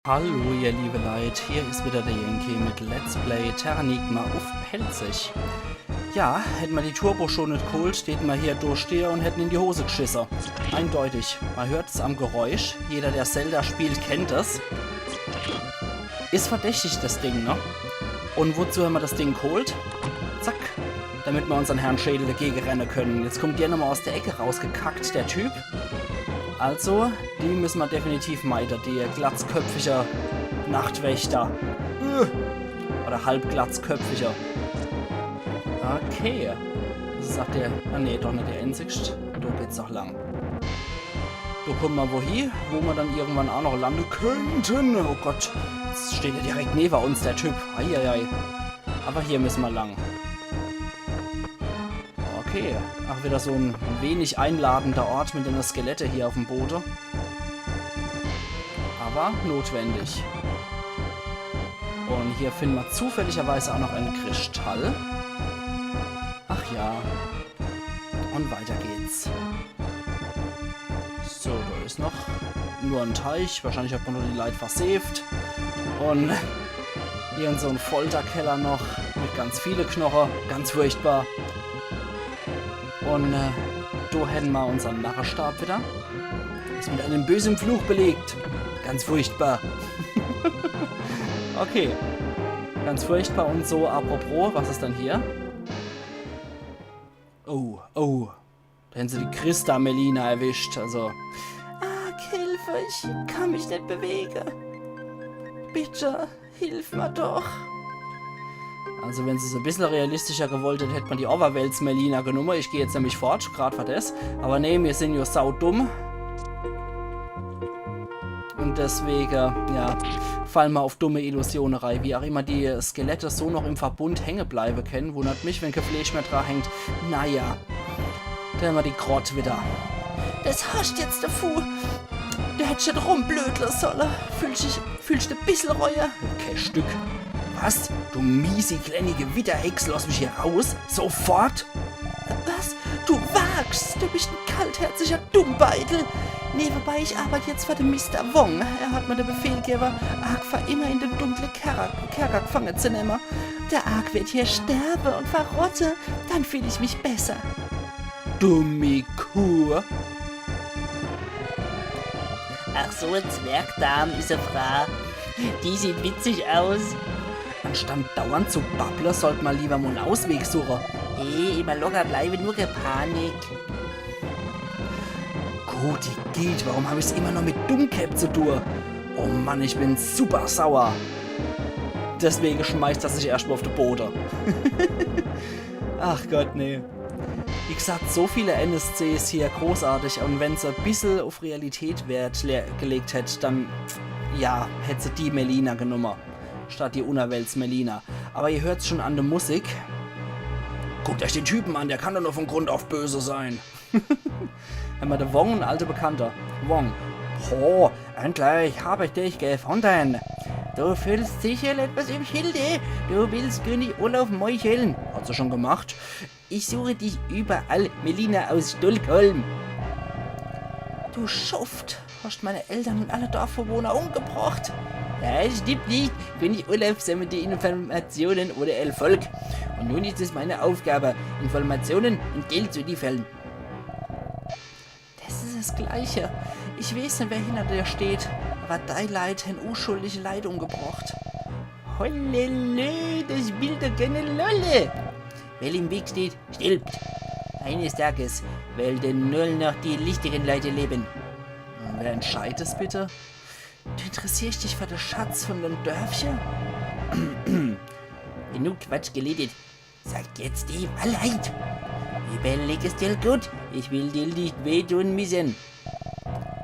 Hallo ihr liebe Leute, hier ist wieder der Yankee mit Let's Play Terranigma auf Pelzig. Ja, hätten wir die Turbo schon nicht geholt, hätten wir hier durchstehen und hätten in die Hose geschissen. Eindeutig, man hört es am Geräusch, jeder der Zelda spielt kennt es. Ist verdächtig das Ding, ne? Und wozu haben wir das Ding geholt? Zack, damit wir unseren Herrn Schädel dagegen rennen können. Jetzt kommt der nochmal aus der Ecke rausgekackt, der Typ. Also, die müssen wir definitiv meiden, die glatzköpfiger Nachtwächter. Oder halbglatzköpfiger. Okay. Das ist auch der... Ah ne, doch nicht der einzigste. Da geht's doch lang. Da kommen wir wohin, wo wir dann irgendwann auch noch landen könnten. Oh Gott, jetzt steht er direkt neben uns, der Typ. Eieiei. Aber hier müssen wir lang. Okay, ach, wieder so ein wenig einladender Ort mit den Skelette hier auf dem Boden. Aber notwendig. Und hier finden wir zufälligerweise auch noch einen Kristall. Ach ja. Und weiter geht's. So, da ist noch nur ein Teich. Wahrscheinlich hat man nur die Leute versaved. Und irgend so ein Folterkeller noch mit ganz vielen Knochen. Ganz furchtbar. Und da hätten wir unseren Narrenstab wieder. Ist mit einem bösen Fluch belegt. Ganz furchtbar. Okay. Ganz furchtbar und so. Apropos, was ist dann hier? Oh, oh. Da haben sie die Christa Melina erwischt. Also. Hilfe, ich kann mich nicht bewegen. Bitte, hilf mir doch. Also wenn sie es ein bisschen realistischer gewollt hätte, hätte man die Overwelts Melina genommen. Ich gehe jetzt nämlich fort, gerade für das. Aber nee, wir sind ja saudumm. Und deswegen, ja, fallen wir auf dumme Illusionerei. Wie auch immer die Skelette so noch im Verbund hängen bleiben können. Wundert mich, wenn kein Fleisch mehr dran hängt. Naja, da haben wir die Grott wieder. Das hast jetzt der Fu. Du hättest schon rumblödeln sollen. Fühlst du ein bisschen Reue? Kein Stück. Was? Du miese, kleine Gewitterhex, lass mich hier raus? Sofort? Was? Du wagst? Du bist ein kaltherziger Dummbeitel. Nebenbei, ich arbeite jetzt für den Mr. Wong. Er hat mir den Befehl gegeben, Ark für immer in den dunklen Kerker gefangen zu nehmen. Der Ark wird hier sterben und verrotte. Dann fühle ich mich besser. Dumme Kuh. Ach so, ein Zwergdarm ist eine Frau. Die sieht witzig aus. Anstatt dauernd zu babbeln, sollte man lieber mal einen Ausweg suchen. Hey, immer locker bleiben, nur keine Panik. Gut, die geht. Warum habe ich es immer noch mit Dummcap zu tun? Oh Mann, ich bin super sauer. Deswegen schmeißt er sich erstmal auf den Boden. Ach Gott, nee. Wie gesagt, so viele NSCs hier, großartig. Und wenn sie ein bisschen auf Realität Wert gelegt hätte, dann, ja, hätte sie die Melina genommen. Statt die Unerwelts Melina. Aber ihr hört es schon an der Musik. Guckt euch den Typen an, der kann doch nur von Grund auf böse sein. Haben wir den Wong, ein alter Bekannter. Wong. Oh, endlich habe ich dich gefunden. Du fühlst sicher etwas im Schilde. Du willst König Olaf meucheln. Hat sie schon gemacht. Ich suche dich überall, Melina aus Stockholm. Du Schuft, hast meine Eltern und alle Dorfbewohner umgebracht. Ja, das stimmt nicht. König Olaf sammelt die Informationen oder Erfolg. Und nun ist es meine Aufgabe, Informationen und Geld zu liefern. Das ist das Gleiche. Ich weiß nicht, wer hinter dir steht. Aber dein Leid haben unschuldige Leid umgebracht. Hollele, das will doch keine Lolle. Wer im Weg steht, stirbt. Eines Tages werden nur noch die lichtigen Leute leben. Wer entscheidet es bitte? Du interessierst dich für den Schatz von dem Dörfchen? Genug Quatsch geledet. Sag jetzt die Wahrheit. Überleg es dir gut. Ich will dir nicht wehtun müssen.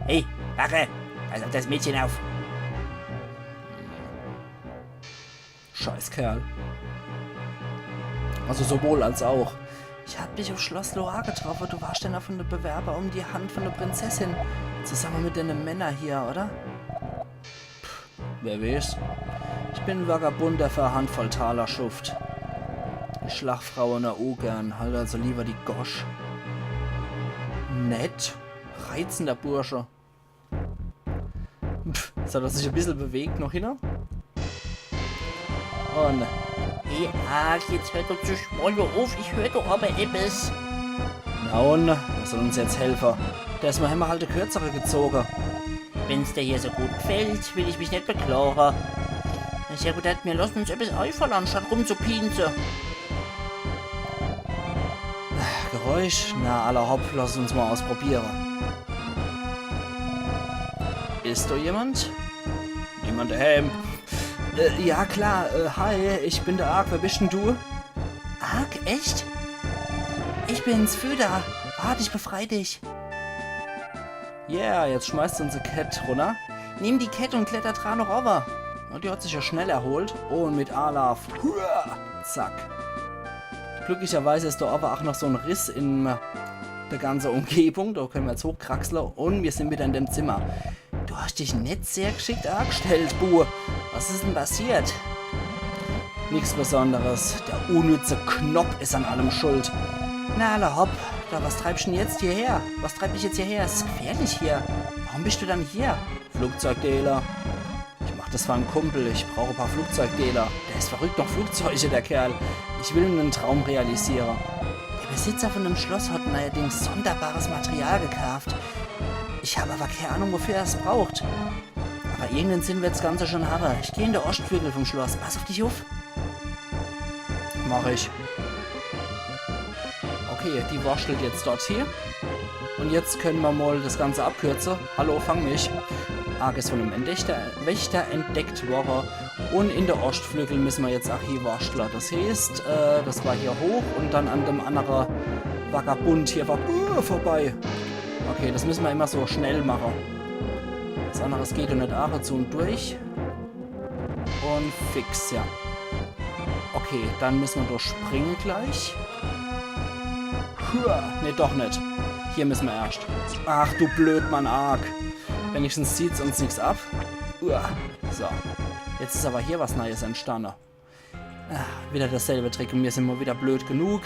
Hey, Wache! Pass auf das Mädchen auf. Scheiß Kerl. Also sowohl als auch. Ich hab dich auf Schloss Loa getroffen. Du warst einer von den Bewerber um die Hand von der Prinzessin. Zusammen mit den Männern hier, oder? Pff, wer weiß. Ich bin ein Vagabund, der für eine Handvoll Taler schuft. Die Schlagfrauen auch gern. Halt also lieber die Gosch. Nett. Reizender Bursche. Pff, Jetzt hat er sich ein bisschen bewegt noch hin. Und Hey, Ark, jetzt hört doch zu schmolle auf. Ich höre doch aber etwas. na und, was soll uns jetzt helfen? Der ist mal immer halt der Kürzere gezogen. Wenn's dir hier so gut gefällt, will ich mich nicht beklagen. Ich habe gedacht, wir lassen uns etwas einfallen, anstatt rumzupinsen. Geräusch? Na, aller Hopp, lass uns mal ausprobieren. Ist da jemand? Niemand daheim. Ja klar, hi, ich bin der Ark, wer bist denn du? Ark, echt? Ich bin's, Füder. Warte, ich befreie dich. Yeah, jetzt schmeißt unsere Cat runter. Nimm die Kette und kletter dran noch over. Und die hat sich ja schnell erholt. Und mit Alaf. Zack. Glücklicherweise ist da aber auch noch so ein Riss in der ganzen Umgebung. Da können wir jetzt hochkraxeln. Und wir sind wieder in dem Zimmer. Du hast dich nicht sehr geschickt angestellt, Bu. Was ist denn passiert? Nichts Besonderes. Der unnütze Knopf ist an allem schuld. Na, alle hopp. Da, was treibst du denn jetzt hierher? Was treibt dich jetzt hierher? Es ist gefährlich hier. Warum bist du dann hier? Flugzeugdealer. Ich mach das für einen Kumpel. Ich brauche ein paar Flugzeugdealer. Der ist verrückt noch Flugzeuge, der Kerl. Ich will einen Traum realisieren. Der Besitzer von dem Schloss hat allerdings sonderbares Material gekauft. Ich habe aber keine Ahnung, wofür er es braucht. Aber irgendeinen Sinn wird das Ganze schon haben. Ich gehe in der Ostflügel vom Schloss. Pass auf dich auf. Mach ich. Okay, die waschelt jetzt dort hier. Und jetzt können wir mal das Ganze abkürzen. Hallo, fang mich. Ark ist von einem Wächter entdeckt worden. Und in der Ostflügel müssen wir jetzt auch hier wascheln. Das heißt, das war hier hoch und dann an dem anderen Vagabund hier war vorbei. Okay, das müssen wir immer so schnell machen. Das andere geht und nicht auch zu und durch. Und fix, ja. Okay, dann müssen wir durchspringen gleich. Ne, doch nicht. Hier müssen wir erst. Ach du Blödmann, Ark. Wenigstens zieht es uns nichts ab. So. Jetzt ist aber hier was Neues entstanden. Wieder dasselbe Trick und wir sind mal wieder blöd genug.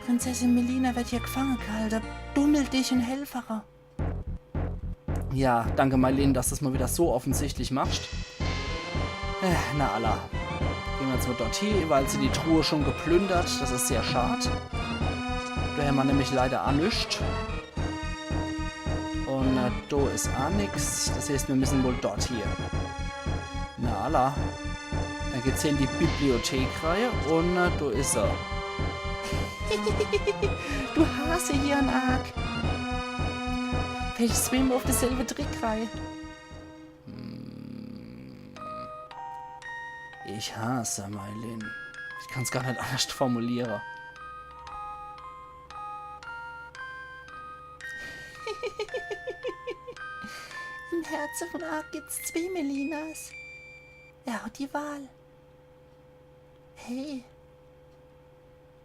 Prinzessin Melina wird hier gefangen gehalten. Dummel dich und Helferer. Ja, danke Marlene, dass du das mal wieder so offensichtlich machst. Na Allah. Gehen wir jetzt mal dorthin, weil sie die Truhe schon geplündert. Das ist sehr schade. Da haben wir nämlich leider auch nichts. Und da ist auch nichts. Das heißt, wir müssen wohl dort hier. Na Allah. Dann geht's hier in die Bibliothekreihe und da ist er. Du Hase hier an Ark. Vielleicht swimmen wir auf dasselbe Trickreihe. Ich hasse Marlene. Ich kann es gar nicht anders formulieren. Im Herzen von Ark gibt's 2 Melinas. Er hat die Wahl. Hey.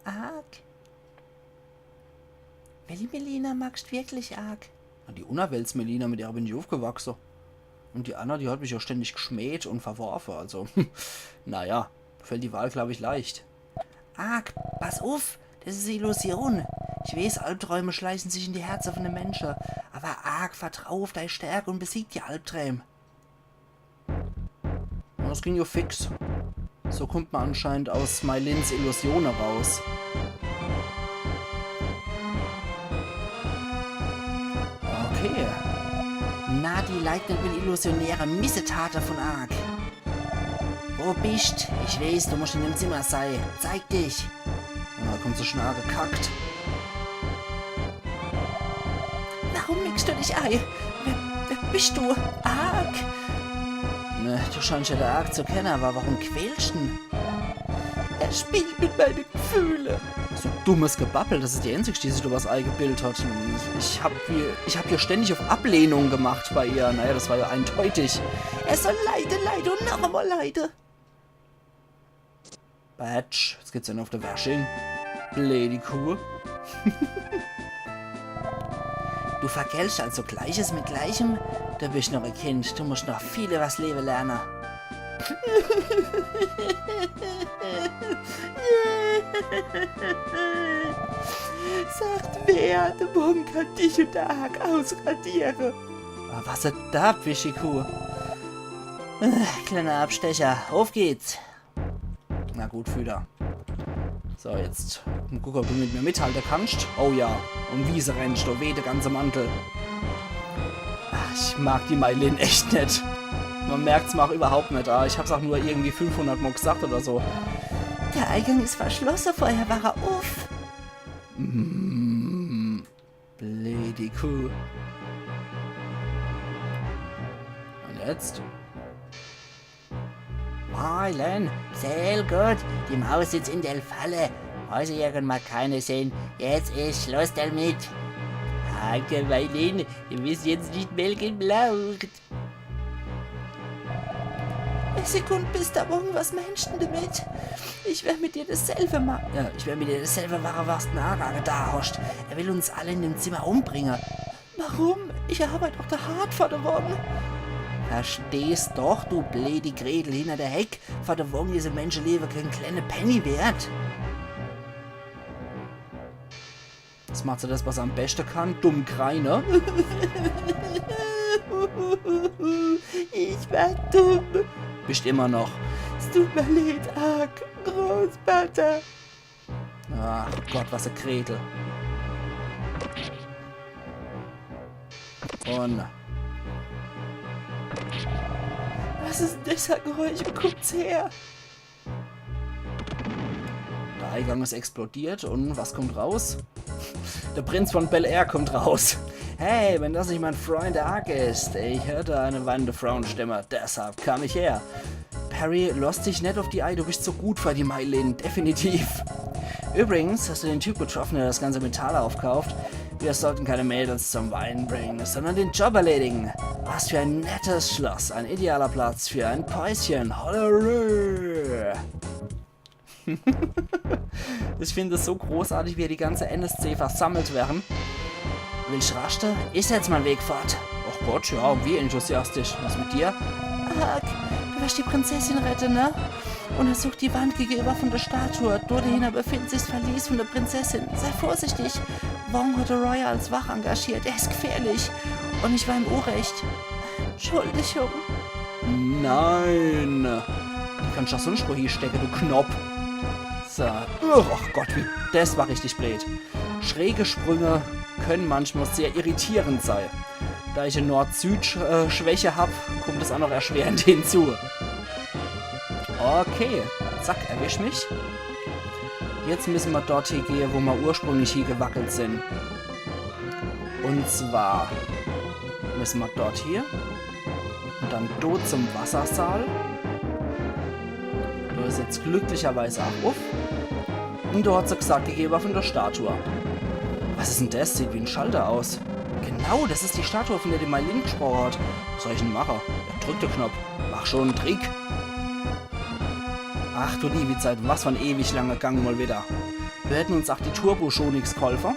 Ark. Welche Melina magst du wirklich, Ark? Die Unerwelts-Melina, mit der bin ich aufgewachsen. Und die Anna, die hat mich ja ständig geschmäht und verworfen, also. Naja, fällt die Wahl, glaube ich, leicht. Ark, pass auf, das ist Illusion. Ich weiß, Albträume schleichen sich in die Herzen von den Menschen. Aber Ark, vertrau auf deine Stärke und besieg die Albträume. Das ging ja fix. So kommt man anscheinend aus Mylins Illusionen raus. Okay. Na, die leugnet mit illusionäre Missetate von Ark. Wo bist? Ich weiß, du musst in dem Zimmer sein. Zeig dich. Da kommt so schnell gekackt. Warum mickst du dich ein? Wer bist du? Ark? Ne, du scheinst ja der Ark zu kennen, aber warum quälst du ihn? Er spielt mit meinen Gefühlen. So dummes Gebabbel, das ist die einzige, die sich was eingebildet hat. Ich hab hier ständig auf Ablehnung gemacht bei ihr. Naja, das war ja eindeutig. Er soll leiden und noch einmal leiden. Batsch, jetzt geht's dann auf der Wäsching. Blöde Kuh. Du vergeltst also Gleiches mit Gleichem? Du bist noch ein Kind, du musst noch viele was leben lernen. Sagt wer, der Monk kann dich und der Ark ausradieren. Oh, was ist da, Fischikuh? Kleiner Abstecher. Auf geht's. Na gut, Füder. So, jetzt guck, ob du mit mir mithalten kannst. Oh ja. Und wie sie rennst, du weh, der ganze Mantel. Ach, ich mag die Mailin echt nicht. Man merkt's mir auch überhaupt nicht. Ich hab's auch nur irgendwie 500 Mal gesagt oder so. Der Eingang ist verschlossen, vorher war er auf. Blöde Kuh. Und jetzt? Marlen, sehr gut. Die Maus sitzt in der Falle. Also irgendwann keine sehen. Jetzt ist Schluss damit. Danke, Mailin. Wir müssen jetzt nicht melken blaucht. Eine Sekunde bis da morgen, was meinst du damit? Ich werde mit dir dasselbe machen. Ja, ich werde mit dir dasselbe machen, was Naga da hast. Er will uns alle in dem Zimmer umbringen. Warum? Ich arbeite doch da hart vor der Wohnung. Verstehst doch, du blöde Gretel hinter der Heck. Vor der Wohnung ist ein Menschenleben kein kleiner Penny wert. Jetzt macht sie das, was er am besten kann. Dumm Kreiner. Ich war dumm. Bist immer noch. Es tut mir leid, arg, Großvater. Ach Gott, was ein Gretel. Und... Was ist denn das Geräusch? Guckt's her. Der Eingang ist explodiert und was kommt raus? Der Prinz von Bel Air kommt raus. Hey, wenn das nicht mein Freund Ark ist. Ich hörte eine weinende Frauenstimme, deshalb kam ich her. Perry, lass dich nicht auf die Ei, du bist so gut für die Mailin, definitiv. Übrigens, hast du den Typ getroffen, der das ganze Metall aufkauft? Wir sollten keine Mädels zum Weinen bringen, sondern den Job erledigen. Was für ein nettes Schloss, ein idealer Platz für ein Päuschen. Halleluja. Ich finde es so großartig, wie die ganze NSC versammelt werden. Willst du raste? Ist jetzt mein Weg fort. Ach Gott, ja, wie enthusiastisch. Was mit dir? Arg, du wirst die Prinzessin retten, ne? Untersuch die Wand gegenüber von der Statue. Dort dahinter befindet sich das Verlies von der Prinzessin. Sei vorsichtig. Wong hat Roy als Wach engagiert. Er ist gefährlich. Und ich war im Unrecht. Entschuldigung. Nein. Du kannst doch so einen Spruch hier stecken, du Knopf. So. Ach Gott, das war richtig blöd. Schräge Sprünge können manchmal sehr irritierend sein. Da ich eine Nord-Süd-Schwäche habe, kommt es auch noch erschwerend hinzu. Okay, zack, erwisch mich. Jetzt müssen wir dorthin gehen, wo wir ursprünglich hier gewackelt sind. Und zwar müssen wir dort hier und dann dort zum Wassersaal. Da ist jetzt glücklicherweise auch auf. Und da hat sie gesagt, gegeben von der Statue. Was ist denn das? Sieht wie ein Schalter aus. Genau, das ist die Statue, von der die Mailin gesprochen hat. Was soll ich denn machen? Ja, drück den Knopf. Mach schon einen Trick. Ach du liebe Zeit, was für ein ewig langer Gang mal wieder. Wir hätten uns auch die Turbo schon nichts geholfen.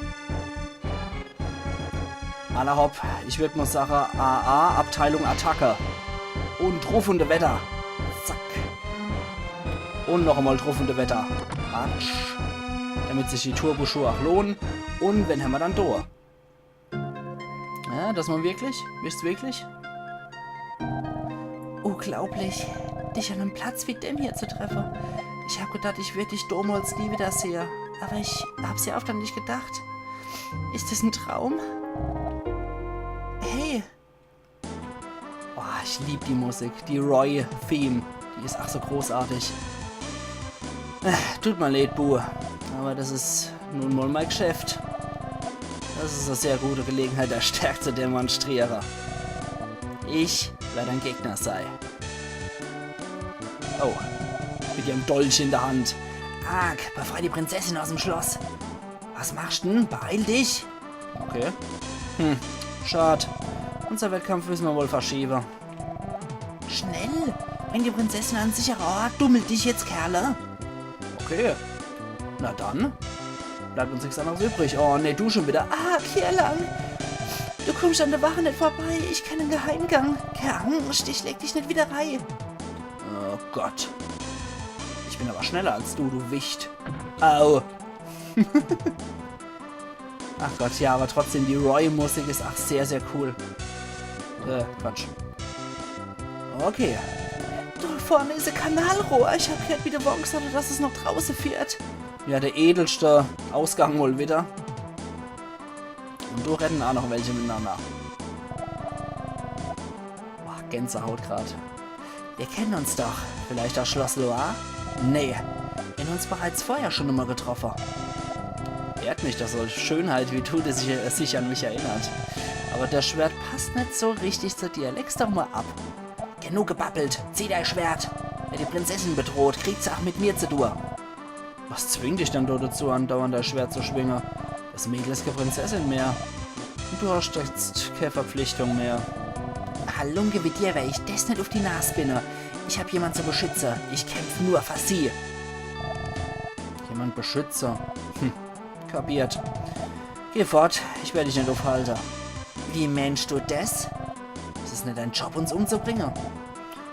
Aller hopp, ich würde mal sagen, AA, Abteilung Attacke. Und rufende Wetter. Zack. Und noch einmal rufende Wetter. Atsch. Damit sich die Turboschuhe auch lohnen. Und wenn haben wir dann durch. Ja, das mal wirklich? Wisst wirklich? Unglaublich, dich an einem Platz wie dem hier zu treffen. Ich habe gedacht, ich würde dich damals nie wieder sehen. Aber ich habe sehr oft an dich gedacht. Ist das ein Traum? Hey. Oh, ich liebe die Musik. Die Roy-Theme. Die ist ach so großartig. Tut mir leid, Bu. Aber das ist nun mal mein Geschäft. Das ist eine sehr gute Gelegenheit, der Stärke zu demonstrieren. Ich werde ein Gegner sein. Oh, mit ihrem Dolch in der Hand. Arg, befrei die Prinzessin aus dem Schloss. Was machst du denn? Beeil dich. Okay. Schade. Unser Wettkampf müssen wir wohl verschieben. Schnell, bring die Prinzessin an sicherer Ort. Dummelt dich jetzt, Kerle. Okay. Na dann. Bleibt uns nichts anderes übrig. Oh, ne, du schon wieder. Arg, hier lang. Du kommst an der Wache nicht vorbei. Ich kenne einen Geheimgang. Stich, leg dich nicht wieder rein. Oh Gott. Ich bin aber schneller als du Wicht. Au. Ach Gott, ja, aber trotzdem, die Roy-Musik ist auch sehr, sehr cool. Quatsch. Okay. Da vorne ist ein Kanalrohr. Ich habe gehört, wie der Wong gesagt hat, dass es noch draußen führt. Ja, der edelste Ausgang wohl wieder. Und du rennen auch noch welche miteinander. Boah, Gänsehaut gerade. Wir kennen uns doch. Vielleicht das Schloss Loire? Nee. Wir haben uns bereits vorher schon immer getroffen. Ehrt mich, dass so Schönheit wie du das sich an mich erinnert. Aber das Schwert passt nicht so richtig zu dir. Leg's doch mal ab. Genug gebabbelt. Zieh dein Schwert. Wer die Prinzessin bedroht, kriegt's auch mit mir zu tun. Was zwingt dich denn dazu, andauernd das Schwert zu schwingen? Das Mädel ist keine Prinzessin mehr. Und du hast jetzt keine Verpflichtung mehr. Halunke wie dir, weil ich das nicht auf die Nase bin. Ich hab jemanden zu beschützen. Ich kämpfe nur für sie. Jemand Beschützer? Kapiert. Geh fort, ich werde dich nicht aufhalten. Wie meinst du das? Es ist nicht dein Job, uns umzubringen.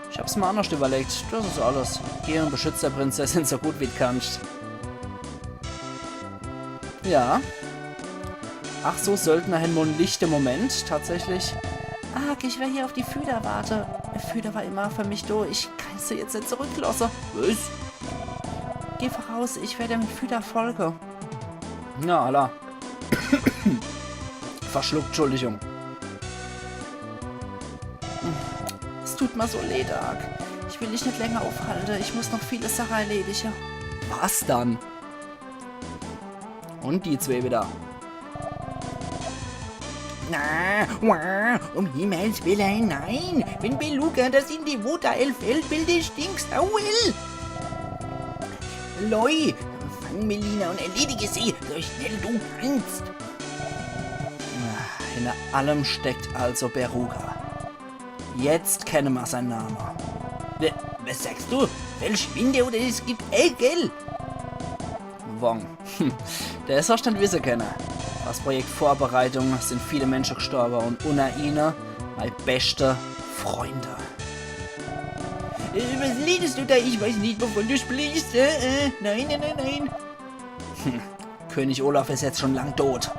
Ich hab's mir anders überlegt. Das ist alles. Geh und beschütze der Prinzessin so gut wie du kannst. Ja. Ach so, Söldner haben wohl einen lichten Moment, tatsächlich. Ich will hier auf die Füder warte. Füder war immer für mich da. Ich kann sie jetzt nicht zurücklassen. Was? Geh voraus, ich werde mit Füder folgen. Na, Allah. Verschluckt, Entschuldigung. Es tut mir so leid, Ark. Ich will dich nicht länger aufhalten. Ich muss noch viele Sachen erledigen. Was dann? Und die zwei wieder. Na, um Himmels Willen, nein. Wenn Beluga das in die Water-Elf bildet, stinkst du will. Loi, fang Melina und erledige sie, so schnell du kannst. Hinter allem steckt also Beruga. Jetzt kennen wir seinen Namen. Was sagst du? Verschwinde oder es gibt Geld? Wong. Der ist Verstand wissen können. Das Projekt Vorbereitung sind viele Menschen gestorben und unter ihnen meine beste Freunde. Was redest du da? Ich weiß nicht, wovon du sprichst. Nein. König Olaf ist jetzt schon lang tot.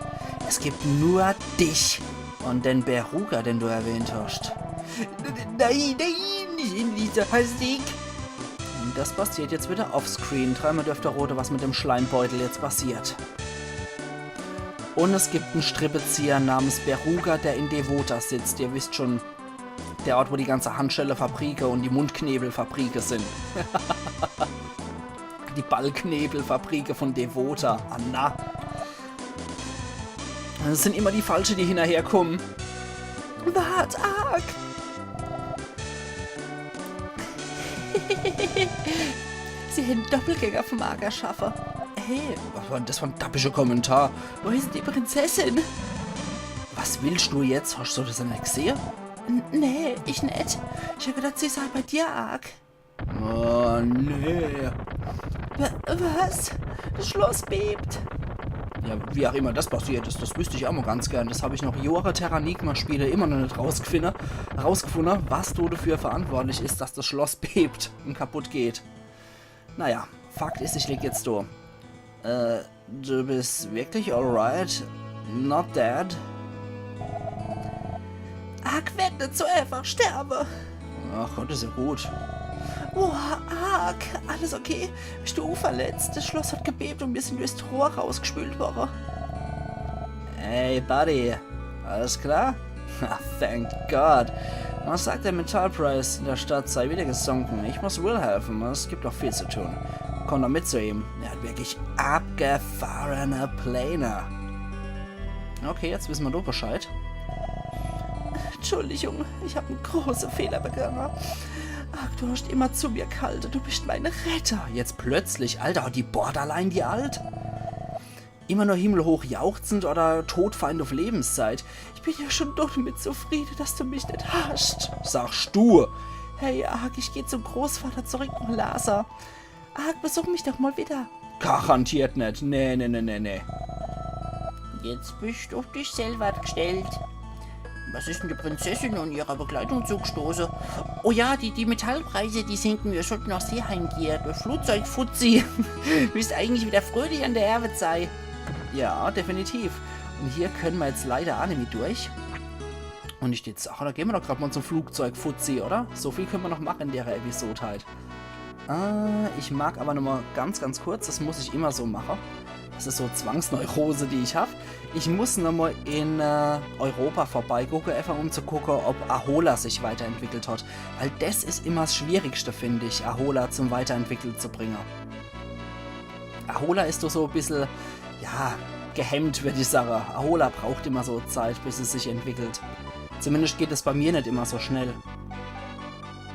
Es gibt nur dich und den Beruga, den du erwähnt hast. Nein, nicht in dieser Hastig. Und das passiert jetzt wieder offscreen. Dreimal dürfte rote, was mit dem Schleimbeutel jetzt passiert. Und es gibt einen Strippezieher namens Beruga, der in Devota sitzt. Ihr wisst schon, der Ort, wo die ganze Handschelle-Fabrike und die Mundknebelfabrike sind. Die Ballknebelfabrike von Devota. Anna. Das sind immer die Falschen, die hinterherkommen. Wart, Ark. Sie haben Doppelgänger vom Mager schaffen. Hey, was war denn das für ein dappischer Kommentar? Wo ist die Prinzessin? Was willst du jetzt? Hast du das nicht gesehen? Nee, ich nicht. Ich hab gedacht, sie sei bei dir, Ark. Oh, nee. Was? Das Schloss bebt. Ja, wie auch immer das passiert ist, das wüsste ich auch mal ganz gern. Das habe ich noch Jahre Terranigma-Spiele immer noch nicht rausgefunden, was dafür verantwortlich ist, dass das Schloss bebt und kaputt geht. Naja, Fakt ist, ich leg jetzt durch. Du bist wirklich alright? Not dead? Ark wird nicht so einfach sterben. Ach Gott, ist ja gut. Oh, Ark, alles okay? Bist du verletzt? Das Schloss hat gebebt und wir sind durchs Rohr rausgespült worden. Hey, Buddy. Alles klar? Thank God. Man sagt, der Metallpreis in der Stadt sei wieder gesunken. Ich muss Will helfen. Es gibt noch viel zu tun. Komm doch mit zu ihm. Er hat wirklich abgefahrene Pläne. Okay, jetzt wissen wir doch Bescheid. Entschuldigung, ich habe einen großen Fehler begangen. Ach, du hast immer zu mir gehalten. Du bist mein Retter. Jetzt plötzlich, Alter, hat die Borderline die alt? Immer nur himmelhoch jauchzend oder Todfeind auf Lebenszeit? Ich bin ja schon doch damit zufrieden, dass du mich nicht hast. Sagst du? Hey, Ark, ich gehe zum Großvater zurück nach Lhasa. Ark, besuch mich doch mal wieder. Garantiert nicht. Nee. Jetzt bist du auf dich selber gestellt. Was ist denn die Prinzessin und ihrer Begleitung zugestoßen? Oh ja, die Metallpreise, die sinken. Wir sollten nach Seeheim gehen. Der Flugzeugfuzzi. Bist eigentlich wieder fröhlich an der Erbe sei. Ja, definitiv. Und hier können wir jetzt leider auch nicht mit durch. Und ich steht Sache, da gehen wir doch gerade mal zum Flugzeug Fuzzi, oder? So viel können wir noch machen in der Episode halt. Ich mag aber nochmal ganz, ganz kurz, das muss ich immer so machen. Das ist so Zwangsneurose, die ich habe. Ich muss nochmal in Europa vorbeigucken, einfach um zu gucken, ob Ahola sich weiterentwickelt hat. Weil das ist immer das Schwierigste, finde ich, Ahola zum Weiterentwickeln zu bringen. Ahola ist doch so ein bisschen, ja, gehemmt, würde ich sagen. Ahola braucht immer so Zeit, bis es sich entwickelt. Zumindest geht es bei mir nicht immer so schnell.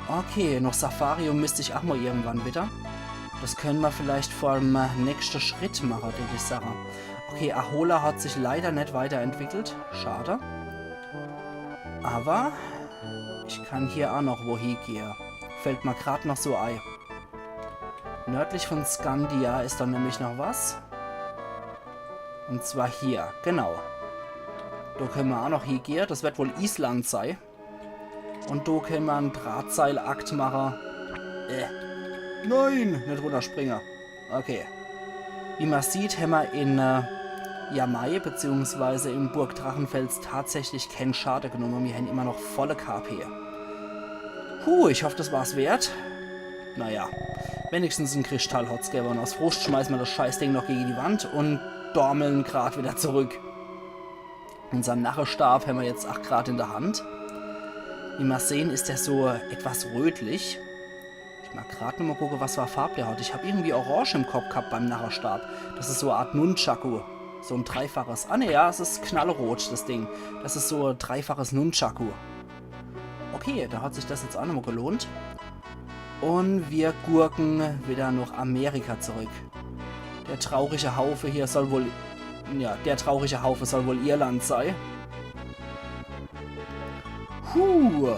Okay, noch Safarium müsste ich auch mal irgendwann wieder. Das können wir vielleicht vor dem nächsten Schritt machen, würde ich sagen. Okay, Ahola hat sich leider nicht weiterentwickelt. Schade. Aber ich kann hier auch noch wohin gehen. Fällt mir gerade noch so ein. Nördlich von Skandia ist dann nämlich noch was. Und zwar hier, genau. Da können wir auch noch hingehen. Das wird wohl Island sein. Und da können wir einen Drahtseilakt machen. Nein, nicht runterspringen. Okay. Wie man sieht, haben wir in Jamai bzw. in Burg Drachenfels tatsächlich keinen Schaden genommen. Wir haben immer noch volle KP. Ich hoffe, das war's wert. Naja, wenigstens ein Kristall hat's gegeben. Und aus Frust schmeißen wir das Scheißding noch gegen die Wand und dormeln gerade wieder zurück. Unseren Narrenstab haben wir jetzt 8 Grad in der Hand. Wie wir sehen, ist der so etwas rötlich. Ich mal gerade nochmal gucken, was für eine Farbe der hat. Ich habe irgendwie Orange im Kopf gehabt beim Narrenstab. Das ist so eine Art Nunchaku. So ein dreifaches. Ah ne, ja, es ist knallrot, das Ding. Das ist so ein dreifaches Nunchaku. Okay, da hat sich das jetzt auch nochmal gelohnt. Und wir gurken wieder nach Amerika zurück. Der traurige Haufe hier soll wohl... Ja, der traurige Haufe soll wohl Irland sein.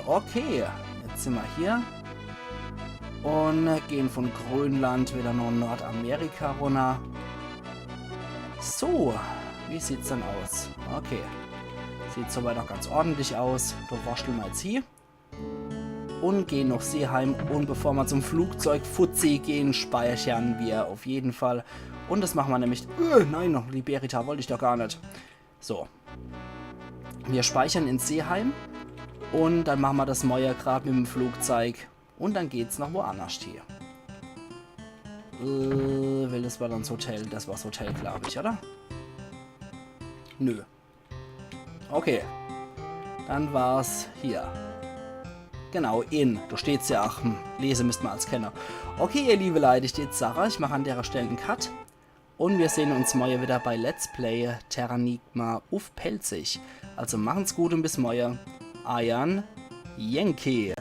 Okay. Jetzt sind wir hier. Und gehen von Grönland wieder nach Nordamerika runter. So, wie sieht's dann aus? Okay. Sieht soweit auch ganz ordentlich aus. Da wascheln wir jetzt hier. Und gehen nach Seeheim. Und bevor wir zum Flugzeug Fuzzi gehen, speichern wir auf jeden Fall. Und das machen wir nämlich... nein, noch Liberita wollte ich doch gar nicht. So. Wir speichern in Seeheim. Und dann machen wir das Neue gerade mit dem Flugzeug. Und dann geht's noch woanders hier. Das war dann das Hotel. Das war das Hotel, glaube ich, oder? Nö. Okay. Dann war's hier. Genau, da steht's ja auch. Lese müsst man als Kenner. Okay, ihr liebe Leute, ich jetzt Sarah. Ich mache an der Stelle einen Cut. Und wir sehen uns morgen wieder bei Let's Play Terranigma auf Pelzig. Also machen's gut und bis morgen. Ayan Yankee.